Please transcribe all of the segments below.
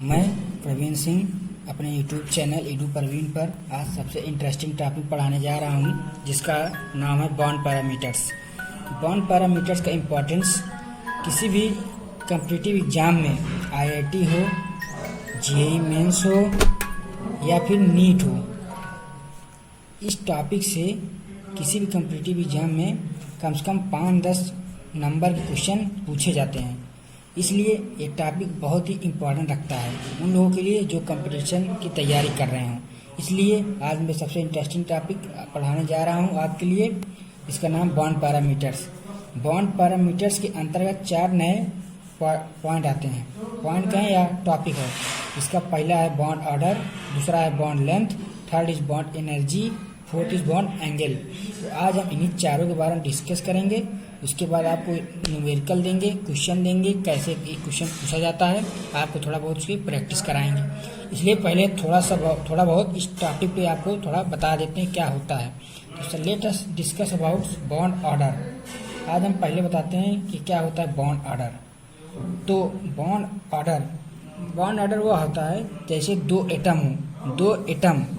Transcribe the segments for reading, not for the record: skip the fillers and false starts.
मैं प्रवीण सिंह अपने YouTube channel edu Praveen पर आज सबसे इंटरेस्टिंग टॉपिक पढ़ाने जा रहा हूँ, जिसका नाम है बॉन्ड पैरामीटर्स। बॉन्ड पैरामीटर्स का इम्पोर्टेंस किसी भी कॉम्पिटिटिव एग्जाम में IIT हो, JEE मेंस हो या फिर नीट हो, इस टॉपिक से किसी भी कॉम्पिटिटिव एग्जाम में कम से कम 5-10 नंबर के क्वेश्चन पूछे जाते हैं। इसलिए ये टॉपिक बहुत ही इम्पोर्टेंट रखता है उन लोगों के लिए जो कंपटीशन की तैयारी कर रहे हों। इसलिए आज मैं सबसे इंटरेस्टिंग टॉपिक पढ़ाने जा रहा हूँ आपके लिए। इसका नाम बॉन्ड पैरामीटर्स। बॉन्ड पैरामीटर्स के अंतर्गत 4 नए पॉइंट आते हैं। पॉइंट कहें या टॉपिक है। इसका पहला है बॉन्ड ऑर्डर, दूसरा है bond length, third is bond energy, fourth is bond angle. तो आज हम इन्हीं चारों के बारे में डिस्कस करेंगे। उसके बाद आपको न्यूमेरिकल देंगे, क्वेश्चन देंगे, कैसे एक क्वेश्चन पूछा जाता है, आपको थोड़ा बहुत उसकी प्रैक्टिस कराएंगे। इसलिए पहले थोड़ा बहुत इस टॉपिक पे आपको थोड़ा बता देते हैं क्या होता है। तो let us discuss about bond order. आज हम पहले बताते हैं कि क्या होता है बॉन्ड ऑर्डर। तो बॉन्ड ऑर्डर वो होता है जैसे दो एटम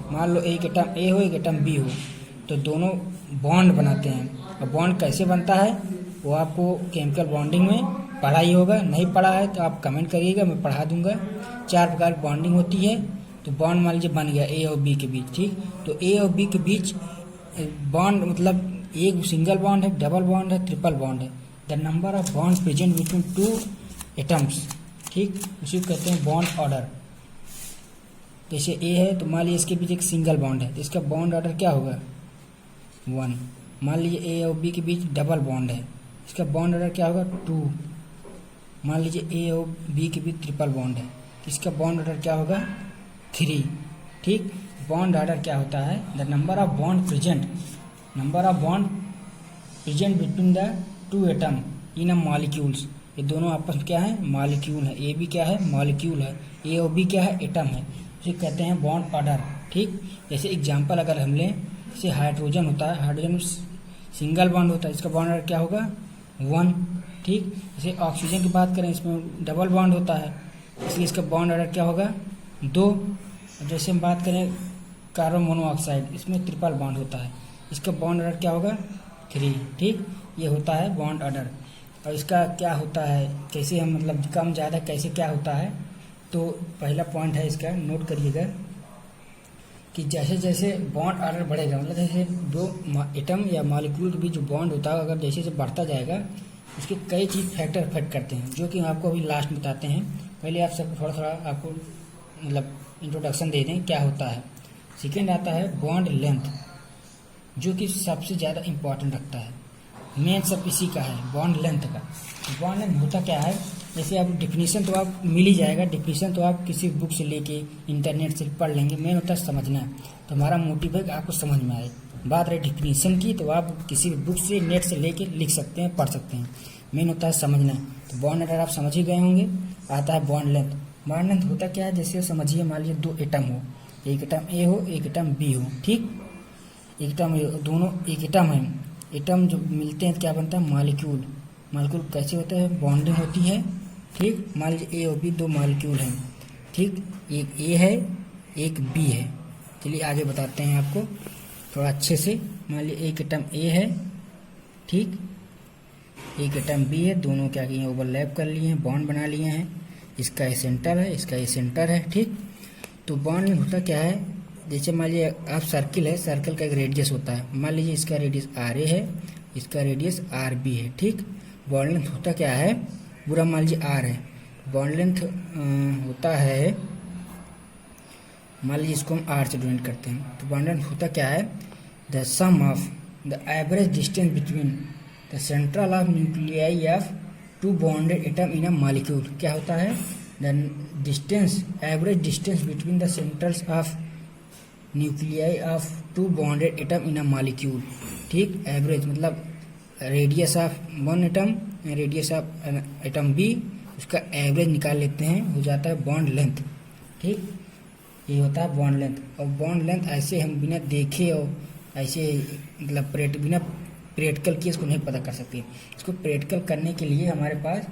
मान लो, एक एटम ए हो, एक एटम बी हो, तो दोनों बॉन्ड बनाते हैं। और बॉन्ड कैसे बनता है वो आपको केमिकल बॉन्डिंग में पढ़ा ही होगा। नहीं पढ़ा है तो आप कमेंट करिएगा, मैं पढ़ा दूंगा। 4 प्रकार की बॉन्डिंग होती है। तो बॉन्ड मान लीजिए बन गया ए और बी के बीच, ठीक। तो ए और बी के बीच बॉन्ड मतलब एक सिंगल बॉन्ड है, डबल बॉन्ड है, ट्रिपल बॉन्ड है। The number of bond present between 2 atoms, ठीक, उसी को कहते हैं बॉन्ड ऑर्डर। जैसे ए है तो मान लीजिए इसके बीच एक सिंगल बॉन्ड है, तो इसका बॉन्ड ऑर्डर क्या होगा 1। मान लीजिए ए और बी के बीच डबल बॉन्ड है, इसका बॉन्ड ऑर्डर क्या होगा 2। मान लीजिए ए और बी के बीच ट्रिपल बॉन्ड है, तो इसका बॉन्ड ऑर्डर क्या होगा 3, ठीक। बॉन्ड ऑर्डर क्या होता है, the number of bond present between the 2 atom in a molecules. ये दोनों आपस में क्या है, मॉलिक्यूल है। ए भी क्या है, मॉलिक्यूल है। ए और बी क्या है, एटम है। उसे कहते हैं बॉन्ड ऑर्डर, ठीक। जैसे एग्जांपल अगर हम लें, जैसे हाइड्रोजन होता है, हाइड्रोजन सिंगल बॉन्ड होता है, इसका बॉन्ड ऑर्डर क्या होगा 1, ठीक। जैसे ऑक्सीजन की बात करें, इसमें डबल बॉन्ड होता है, इसलिए इसका बॉन्ड ऑर्डर क्या होगा 2। जैसे हम बात करें कार्बन मोनोऑक्साइड, इसमें ट्रिपल बॉन्ड होता है, इसका बॉन्ड ऑर्डर क्या होगा 3, ठीक। ये होता है बॉन्ड ऑर्डर। और इसका क्या होता है, कैसे हम मतलब कम ज़्यादा कैसे क्या होता है। तो पहला पॉइंट है इसका, नोट करिएगा कि जैसे जैसे बॉन्ड ऑर्डर बढ़ेगा, मतलब जैसे 2 एटम या मॉलिक्यूल के बीच जो बॉन्ड होता है अगर जैसे जैसे बढ़ता जाएगा, उसके कई चीज़ फैक्टर इफेक्ट करते हैं, जो कि आपको अभी लास्ट में बताते हैं। पहले आप सब थोड़ा आपको मतलब इंट्रोडक्शन दे दें क्या होता है। सेकेंड आता है बॉन्ड लेंथ, जो कि सबसे ज़्यादा इम्पोर्टेंट रखता है। मेन सब इसी का है, बॉन्ड लेंथ का। बॉन्ड लेंथ होता क्या है, जैसे आप डिफिनीशन तो आप मिल ही जाएगा, डिफिनीशन तो आप किसी बुक से लेके इंटरनेट से पढ़ लेंगे। मेन होता है समझना, तो हमारा मोटिव है कि आपको समझ में आए। बात रही डिफिनीशन की, तो आप किसी भी बुक से नेट से लेके लिख सकते हैं, पढ़ सकते हैं। मेन होता है समझना। तो बॉन्ड अगर आप समझ ही गए होंगे। आता है बॉन्ड लेंथ। बॉन्ड लेंथ होता क्या है, जैसे समझिए मान लीजिए 2 एटम हो, एक एटम ए हो, एक एटम बी हो, ठीक। एक एटम दोनों एक एटम है, एटम जो मिलते हैं क्या बनता है मॉलिक्यूल। मॉलिक्यूल कैसे होता है, बॉन्डिंग होती है, ठीक। मान लीजिए ए और बी 2 मॉलिक्यूल हैं, ठीक। एक ए है, एक बी है। चलिए आगे बताते हैं आपको थोड़ा अच्छे से। मान लीजिए एक एटम ए है, ठीक, एक एटम बी है, दोनों क्या किए ओवरलैप कर लिए हैं, बॉन्ड बना लिए हैं। इसका ये सेंटर है, इसका ये सेंटर है, ठीक। तो बॉन्ड में होता क्या है, जैसे मान लीजिए आप सर्किल है, सर्कल का एक रेडियस होता है। मान लीजिए इसका रेडियस आर ए है, इसका रेडियस आर बी है, ठीक। बॉन्ड लेंथ होता क्या है, पूरा मान लीजिए आर है, बॉन्ड लेंथ होता है, मान लीजिए इसको हम आर से डिनोट करते हैं। तो बॉन्ड लेंथ होता क्या है, the sum of the average distance between the central of nuclei of 2 bonded atom in a molecule. क्या होता है, the distance, average distance between the centrals of nuclei of 2 bonded atom in a molecule, ठीक। Average मतलब radius of 1 atom, radius of atom B, उसका average निकाल लेते हैं, हो जाता है बॉन्ड लेंथ, ठीक। ये होता है बॉन्ड लेंथ। और बॉन्ड लेंथ ऐसे हम बिना देखे और ऐसे मतलब बिना प्रैक्टिकल किए इसको नहीं पता कर सकते। इसको प्रैक्टिकल करने के लिए हमारे पास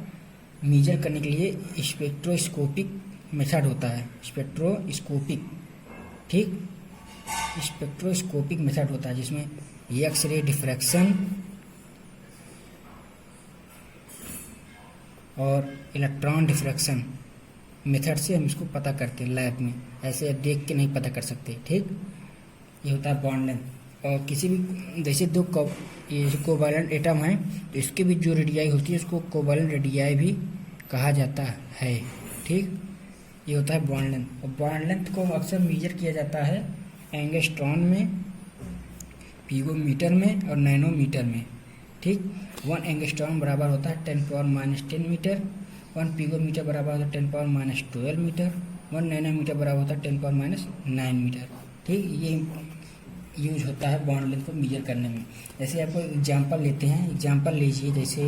मेजर करने के लिए स्पेक्ट्रोस्कोपिक मेथड होता है, स्पेक्ट्रोस्कोपिक, ठीक, स्पेक्ट्रोस्कोपिक मेथड होता है जिसमें एक्सरे डिफ्रैक्शन और इलेक्ट्रॉन डिफ्रैक्शन मेथड से हम इसको पता करते हैं लैब में, ऐसे देख के नहीं पता कर सकते, ठीक। ये होता है बॉन्ड लेंथ। और किसी भी जैसे दो ये कोवैलेंट एटम है तो इसके भी जो रेडियाई होती है उसको कोवैलेंट रेडियाई भी कहा जाता है, ठीक। ये होता है बॉन्ड लेंथ। और बॉन्ड लेंथ को अक्सर मेजर किया जाता है एंगस्ट्रॉन में, पिकोमीटर में और नैनोमीटर में, ठीक। 1 एंगस्ट्रॉन बराबर होता है 10⁻⁻10 मीटर, 1 पिकोमीटर बराबर होता है 10⁻12 मीटर, 1 नैनोमीटर बराबर होता है 10⁻9 मीटर, ठीक। ये यूज होता है बॉन्ड लेंथ को मेजर करने में। जैसे आपको एग्जांपल लेते हैं, एग्जांपल लीजिए, जैसे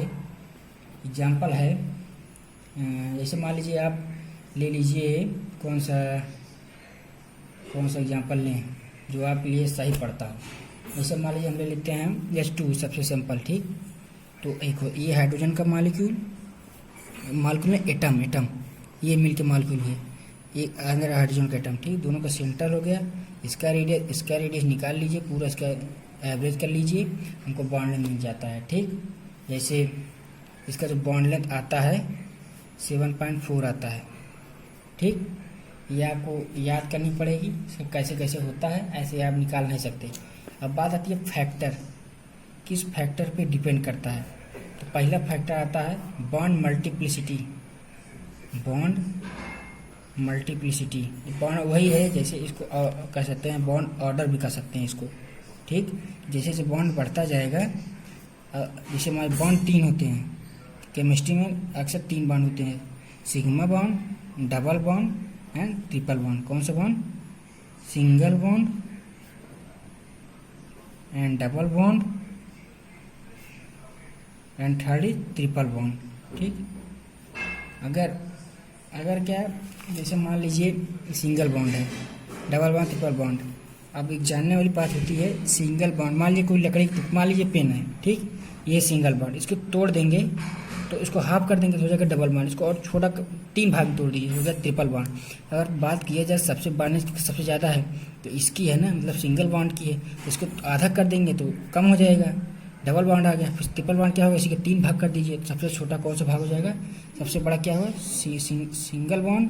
एग्जांपल है, जैसे मान लीजिए आप ले लीजिए कौन सा एग्जांपल लें जो आप लिए सही पड़ता हो। जैसे मान लीजिए हम ले लेते हैं H2 सबसे सिंपल, ठीक। तो एक ये हाइड्रोजन का मॉलिक्यूल में एटम ये मिल के मॉलिक्यूल है, ये अंदर हाइड्रोजन का एटम, ठीक। दोनों का सेंटर हो गया, इसका रेडियस निकाल लीजिए, पूरा इसका एवरेज कर लीजिए, हमको बॉन्ड लेंथ मिल जाता है, ठीक। जैसे इसका जो बॉन्ड लेंथ आता है 7.4 आता है, ठीक। ये आपको याद करनी पड़ेगी, सब कैसे कैसे होता है, ऐसे आप निकाल नहीं सकते। अब बात आती है फैक्टर, किस फैक्टर पे डिपेंड करता है। तो पहला फैक्टर आता है बॉन्ड मल्टीप्लिसिटी। बॉन्ड वही है, जैसे इसको कह सकते हैं बॉन्ड ऑर्डर भी कह सकते हैं इसको, ठीक। जैसे जैसे बॉन्ड बढ़ता जाएगा, जैसे हमारे बॉन्ड 3 होते हैं, केमिस्ट्री में अक्सर 3 बॉन्ड होते हैं, sigma bond, double bond and triple bond. कौन सा bond? Single bond and double bond and third is triple bond, ठीक। अगर क्या, जैसे मान लीजिए सिंगल बॉन्ड है, डबल बॉन्ड, ट्रिपल बॉन्ड। अब एक जानने वाली बात होती है सिंगल बॉन्ड, मान लीजिए कोई लकड़ी, मान लीजिए पेन है, ठीक, ये सिंगल बॉन्ड, इसको तोड़ देंगे तो इसको हाफ कर देंगे तो हो जाएगा डबल बॉन्ड, इसको और छोटा 3 भाग में तोड़ दीजिए, हो गया ट्रिपल बॉन्ड। अगर बात किया जाए सबसे बॉन्ड सबसे ज़्यादा है तो इसकी है ना, मतलब सिंगल बॉन्ड की है, इसको आधा कर देंगे तो कम हो जाएगा, डबल बॉन्ड आ गया। फिर ट्रिपल बॉन्ड क्या होगा, इसी के 3 भाग कर दीजिए, सबसे छोटा कौन सा भाग हो जाएगा, सबसे बड़ा क्या होगा, सिंगल बॉन्ड,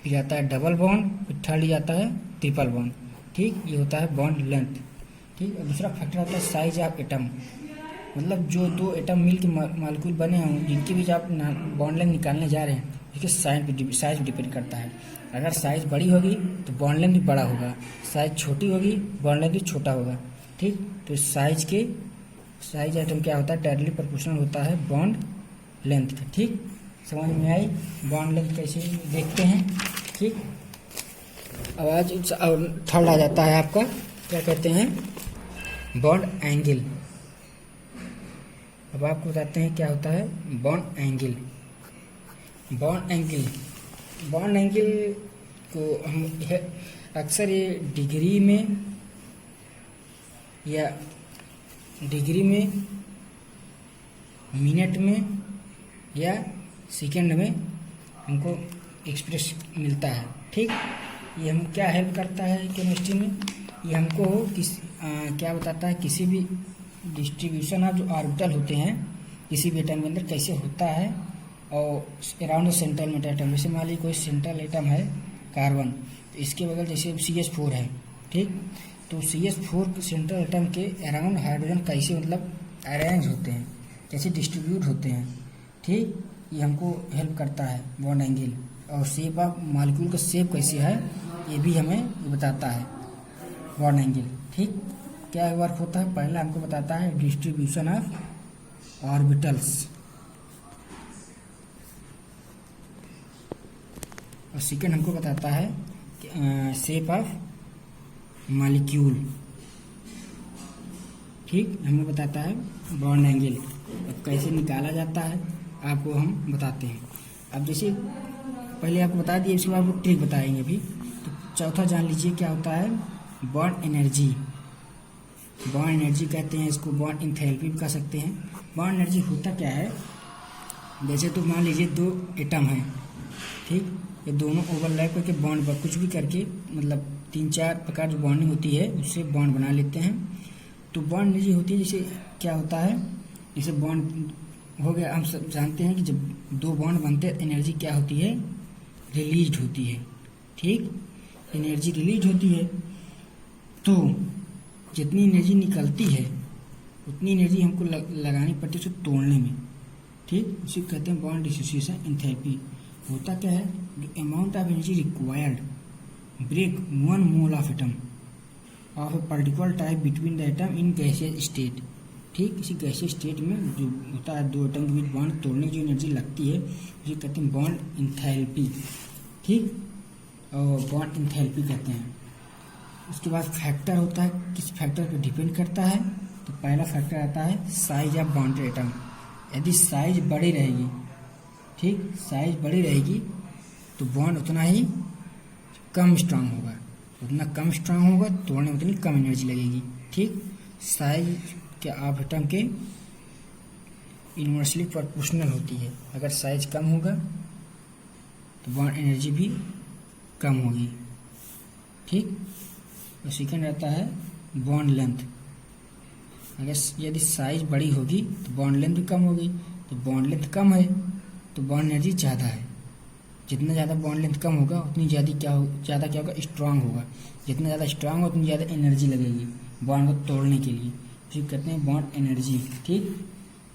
फिर जाता है डबल बॉन्ड, फिर थर्ड जाता है ट्रिपल बॉन्ड, ठीक। ये होता है बॉन्ड लेंथ, ठीक। और दूसरा फैक्टर होता है साइज ऑफ एटम, मतलब जो 2 एटम मिल के मॉलिक्यूल बने हों, जिनके बीच आप बॉन्ड लेंथ निकालने जा रहे हैं, इसके साइज पे डिपेंड करता है। अगर साइज बड़ी होगी तो बॉन्ड लेंथ भी बड़ा होगा, साइज छोटी होगी बॉन्ड लेंथ भी छोटा होगा, ठीक। तो साइज आइटम क्या होता है, डायरेक्टली प्रोपोर्शनल होता है बॉन्ड लेंथ का, ठीक। समझ में आई बॉन्ड लेंथ कैसे देखते हैं, ठीक। आवाज थर्ड आ जाता है आपका, क्या कहते हैं, बॉन्ड एंगल। अब आपको बताते हैं क्या होता है बॉन्ड एंगल। बॉन्ड एंगल को हम अक्सर ये डिग्री में, मिनट में या सेकंड में हमको एक्सप्रेस मिलता है, ठीक। ये हम क्या हेल्प करता है केमिस्ट्री में, ये हमको क्या बताता है, किसी भी डिस्ट्रीब्यूशन ऑफ जो ऑर्बिटल होते हैं किसी भी एटम के अंदर कैसे होता है, और अराउंड द सेंट्रल में एटम, जैसे मान लीजिए कोई सेंट्रल एटम है कार्बन, तो इसके बगल जैसे CH4 है, ठीक। तो CH4 सेंट्रल एटम के अराउंड हाइड्रोजन कैसे मतलब अरेंज होते हैं, कैसे डिस्ट्रीब्यूट होते हैं, ठीक। ये हमको हेल्प करता है बॉन्ड एंगल। और शेप ऑफ मॉलिक्यूल का शेप कैसे है ये भी हमें बताता है बॉन्ड एंगल, ठीक। क्या वर्क होता है, पहला हमको बताता है डिस्ट्रीब्यूशन ऑफ ऑर्बिटल्स, और सेकंड हमको बताता है शेप ऑफ मॉलिक्यूल, ठीक। हमें बताता है बॉन्ड एंगल। अब कैसे निकाला जाता है आपको हम बताते हैं। अब जैसे पहले आपको बता दिए, इसके बाद आपको ट्रिक बताएंगे भी। तो चौथा जान लीजिए क्या होता है बॉन्ड एनर्जी। बॉन्ड एनर्जी कहते हैं इसको, बॉन्ड इंथैल्पी भी कह सकते हैं। बॉन्ड एनर्जी होता क्या है, जैसे तो मान लीजिए 2 एटम हैं, ठीक। ये दोनों ओवरलैप करके बॉन्ड पर कुछ भी करके मतलब 3-4 प्रकार जो बॉन्डिंग होती है उससे बॉन्ड बना लेते हैं। तो बॉन्ड एनर्जी होती है, जैसे क्या होता है, जैसे बॉन्ड हो गया, हम सब जानते हैं कि जब दो बॉन्ड बनते हैं एनर्जी क्या होती है, रिलीज होती है। ठीक, एनर्जी रिलीज होती है। तो जितनी एनर्जी निकलती है उतनी एनर्जी हमको लगानी पड़ती है उसको तोड़ने में। ठीक, उसे कहते हैं बॉन्ड डिसोसिएशन एंथैल्पी। होता क्या है, the amount of energy required break 1 mole of atom of a particular type between the atom in gaseous state. ठीक, इसी गैसियस स्टेट में जो होता है दो एटम के बीच बॉन्ड तोड़ने की जो एनर्जी लगती है उसे कहते हैं बॉन्ड एंथैल्पी। ठीक, और बॉन्ड एंथैल्पी कहते हैं। उसके बाद फैक्टर होता है, किस फैक्टर पर डिपेंड करता है, तो पहला फैक्टर आता है साइज ऑफ बॉन्डेड एटम। यदि साइज बड़ी रहेगी, ठीक, साइज बड़ी रहेगी तो बॉन्ड उतना ही कम स्ट्रांग होगा, उतना कम स्ट्रांग होगा तोड़ने में उतनी कम एनर्जी लगेगी। ठीक, साइज के ऑफ एटम के इनवर्सली प्रोपोर्शनल होती है। अगर साइज कम होगा तो बॉन्ड एनर्जी भी कम होगी। ठीक, और सेकेंड रहता है बॉन्ड लेंथ। अगर यदि साइज बड़ी होगी तो बॉन्ड लेंथ भी कम होगी, तो बॉन्ड लेंथ कम है तो बॉन्ड एनर्जी ज़्यादा है। जितना ज़्यादा बॉन्ड लेंथ कम होगा उतनी ज़्यादा क्या होगा, स्ट्रांग होगा। जितना ज़्यादा स्ट्रांग हो उतनी ज़्यादा एनर्जी लगेगी बॉन्ड को तोड़ने के लिए, उसे कहते हैं बॉन्ड एनर्जी। ठीक,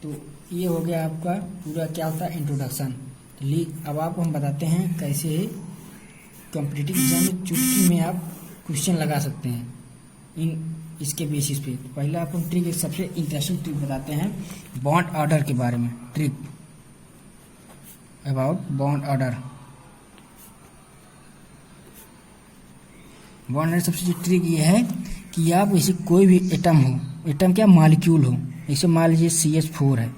तो ये हो गया आपका पूरा क्या होता है इंट्रोडक्शन। तो अब आपको हम बताते हैं कैसे कॉम्पिटिटिव एग्जाम में चुटकी में आप क्वेश्चन लगा सकते हैं इसके बेसिस पे। तो पहले आपको ट्रिक, एक सबसे इंटरेस्टिंग ट्रिक बताते हैं बॉन्ड ऑर्डर के बारे में। Trick about bond order. Bond order सबसे ट्रिक ये है कि आप ऐसे कोई भी एटम हो, एटम क्या मॉलिक्यूल हो, जैसे मान लीजिए CH4 है,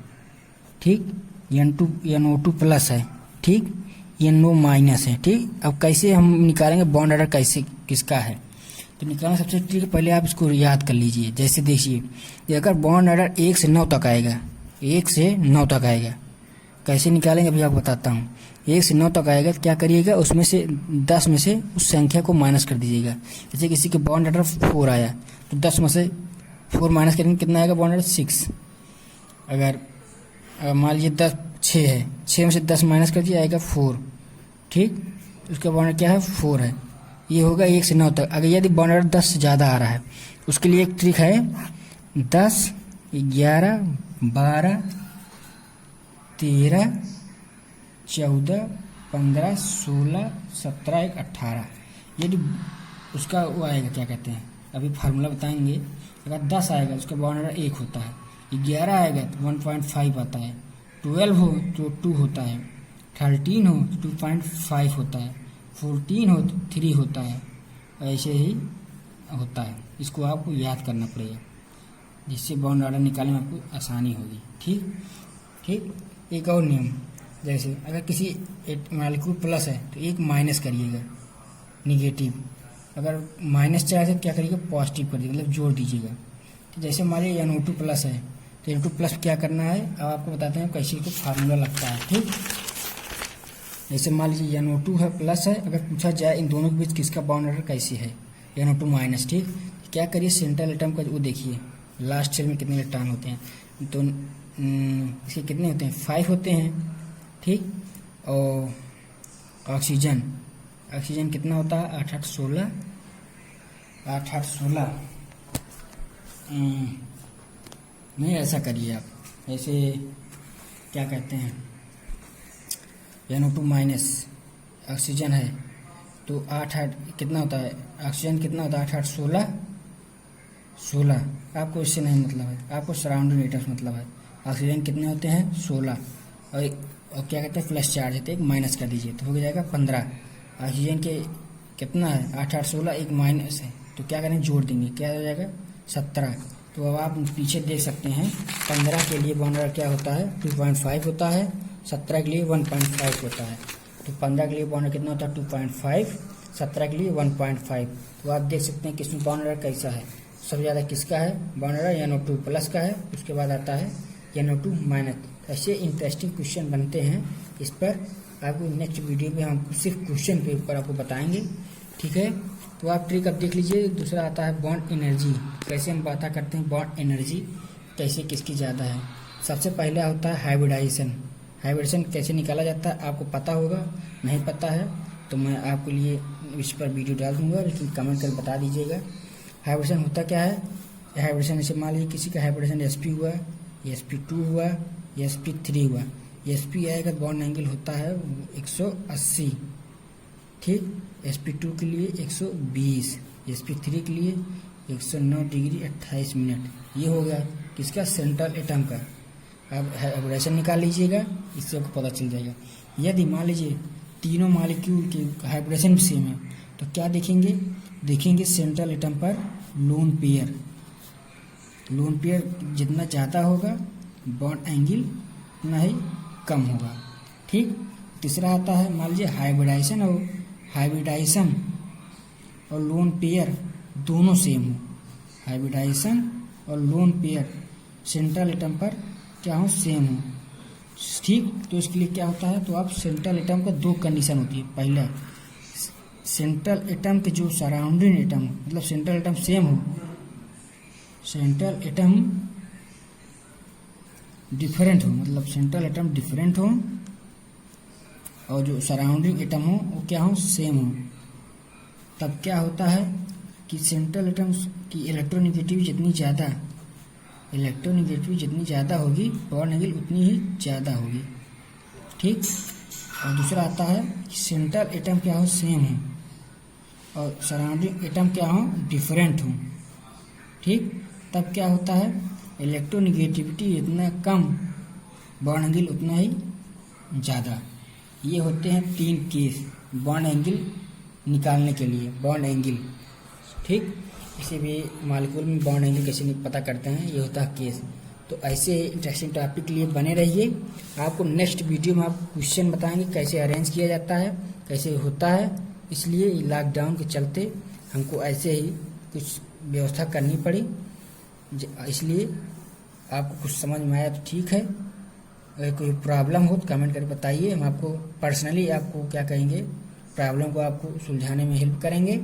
ठीक, NO2 प्लस है, ठीक, NO माइनस है। ठीक, अब कैसे हम निकालेंगे बॉन्ड ऑर्डर कैसे किसका है, तो निकालना सबसे ठीक है, पहले आप इसको याद कर लीजिए। जैसे देखिए अगर बॉन्ड ऑर्डर 1 से 9 तक आएगा, 1 से 9 तक आएगा, कैसे निकालेंगे अभी आपको बताता हूँ। 1 से 9 तक आएगा तो क्या करिएगा, उसमें से 10 में से उस संख्या को माइनस कर दीजिएगा। जैसे किसी के बॉन्ड ऑर्डर 4 आया तो 10 में से 4 माइनस करेंगे, कितना आएगा बॉन्ड ऑर्डर 6। अगर मान लीजिए 6 है, 6 में से 10 माइनस कर दिया आएगा 4। ठीक, उसका बॉन्ड क्या है 4 है। ये होगा 1 से 9 तक। अगर यदि बॉन्ड ऑर्डर 10 से ज़्यादा आ रहा है उसके लिए एक ट्रिक है, 10, 11, 12, 13, 14, 15, 16, 17, 18। यदि उसका वो आएगा क्या कहते हैं, अभी फार्मूला बताएंगे। अगर 10 आएगा उसका बॉन्ड ऑर्डर 1 होता है, 11 आएगा तो 1.5 आता है, 12 हो तो 2 होता है, 13 हो तो 2.5 होता है, 14 हो तो 3 होता है। ऐसे ही होता है, इसको आपको याद करना पड़ेगा जिससे बॉन्ड ऑर्डर निकालने में आपको आसानी होगी। ठीक, ठीक, एक और नियम, जैसे अगर किसी मॉलिक्यूल प्लस है तो एक माइनस करिएगा निगेटिव, अगर माइनस चार्ज है तो क्या करिएगा पॉजिटिव कर दीजिएगा, मतलब जोड़ दीजिएगा। तो जैसे हमारे NO2 प्लस है तो NO2 प्लस क्या करना है, अब आपको बताते हैं कैसे को फार्मूला लगता है। ठीक, जैसे मान लीजिए NO2 है प्लस है, अगर पूछा जाए इन दोनों के बीच किसका बॉन्ड ऑर्डर कैसे है, NO2 माइनस। ठीक, क्या करिए सेंट्रल एटम का वो देखिए लास्ट शेल में कितने इलेक्ट्रॉन होते हैं, तो इसके कितने होते हैं 5 होते हैं। ठीक, और ऑक्सीजन कितना होता है 8 8 16 8 8 16। नहीं ऐसा करिए आप, ऐसे क्या कहते हैं NO2 माइनस ऑक्सीजन है तो 8 8 कितना होता है, ऑक्सीजन कितना होता है 8 8 16। आपको इससे नहीं मतलब है, आपको सराउंडिंग एटम्स मतलब है। ऑक्सीजन कितने होते हैं 16 और क्या कहते हैं प्लस चार्ज है तो एक माइनस कर दीजिए तो हो जाएगा 15। ऑक्सीजन के कितना है 8 8 16, एक माइनस है तो क्या करेंगे जोड़ देंगे, क्या हो जाएगा 17। तो अब आप पीछे देख सकते हैं 15 के लिए बॉन्ड ऑर्डर क्या होता है 2.5 होता है, 17 के लिए 1.5 होता है। तो 15 के लिए बॉन्ड ऑर्डर कितना होता है 2.5, 17 के लिए 1.5। तो आप देख सकते हैं किसमें बॉन्ड ऑर्डर कैसा है, सबसे ज़्यादा किसका है बॉन्ड ऑर्डर NO2 प्लस का है, उसके बाद आता है NO2 माइनस। ऐसे इंटरेस्टिंग क्वेश्चन बनते हैं, इस पर आपको नेक्स्ट वीडियो में हम सिर्फ क्वेश्चन के ऊपर आपको बताएंगे, ठीक है। तो आप ट्रिक अब देख लीजिए। दूसरा आता है बॉन्ड एनर्जी। कैसे हम पता करते हैं बॉन्ड एनर्जी कैसे किसकी ज़्यादा है। सबसे पहले होता है हाइब्रिडाइजेशन। हाइब्रिडेशन कैसे निकाला जाता है आपको पता होगा, नहीं पता है तो मैं आपके लिए इस पर वीडियो डाल दूंगा, लेकिन कमेंट कर बता दीजिएगा। हाइब्रिडेशन होता क्या है। हाइब्रिडेशन जैसे मान लीजिए किसी का हाइब्रिडेशन sp हुआ, sp2 हुआ, sp3 हुआ। sp आएगा बॉन्ड एंगल होता है 180, ठीक। sp2 के लिए 120, sp3 के लिए 109 डिग्री 28 मिनट। ये हो गया किसका, सेंट्रल एटम का। अब हाइब्रिडेशन निकाल लीजिएगा, इससे आपको पता चल जाएगा। यदि मान लीजिए तीनों मॉलिक्यूल के हाइब्रिडेशन भी सेम है तो क्या देखेंगे सेंट्रल एटम पर लोन पेयर जितना ज़्यादा होगा बॉन्ड एंगल उतना ही कम होगा, ठीक। तीसरा आता है मान लीजिए हाइब्रिडाइजेशन और लोन पेयर दोनों सेम हो। हाइब्रिडाइजेशन और लोन पेयर सेंट्रल एटम पर क्या हो, सेम हो, ठीक। तो इसके लिए क्या होता है, तो आप सेंट्रल एटम का दो कंडीशन होती है। पहला सेंट्रल एटम के जो सराउंडिंग एटम मतलब सेंट्रल एटम सेम हो, सेंट्रल एटम डिफरेंट हो, मतलब सेंट्रल एटम डिफरेंट हो और जो सराउंडिंग एटम हो वो क्या हो, सेम हो। तब क्या होता है कि सेंट्रल एटम की इलेक्ट्रोनेगेटिविटी जितनी ज़्यादा होगी बॉन्ड एंगल उतनी ही ज़्यादा होगी, ठीक। और दूसरा आता है कि सेंट्रल एटम क्या हो, सेम हो और सराउंडिंग एटम क्या हो, डिफरेंट हो, ठीक। तब क्या होता है, इलेक्ट्रोनेगेटिविटी जितना कम बॉन्ड एंगल उतना ही ज़्यादा। ये होते हैं 3 केस बॉन्ड एंगल निकालने के लिए, बॉन्ड एंगल, ठीक। किसी भी मॉलिक्यूल में बॉन्ड एंगल कैसे पता करते हैं, ये होता है केस। तो ऐसे इंटरेस्टिंग टॉपिक के लिए बने रहिए। आपको नेक्स्ट वीडियो में आप क्वेश्चन बताएंगे कैसे अरेंज किया जाता है, कैसे होता है। इसलिए लॉकडाउन के चलते हमको ऐसे ही कुछ व्यवस्था करनी पड़ी, इसलिए आपको कुछ समझ में आया तो ठीक है। अगर कोई प्रॉब्लम हो तो कमेंट करके बताइए, हम आपको पर्सनली आपको क्या कहेंगे, प्रॉब्लम को आपको सुलझाने में हेल्प करेंगे।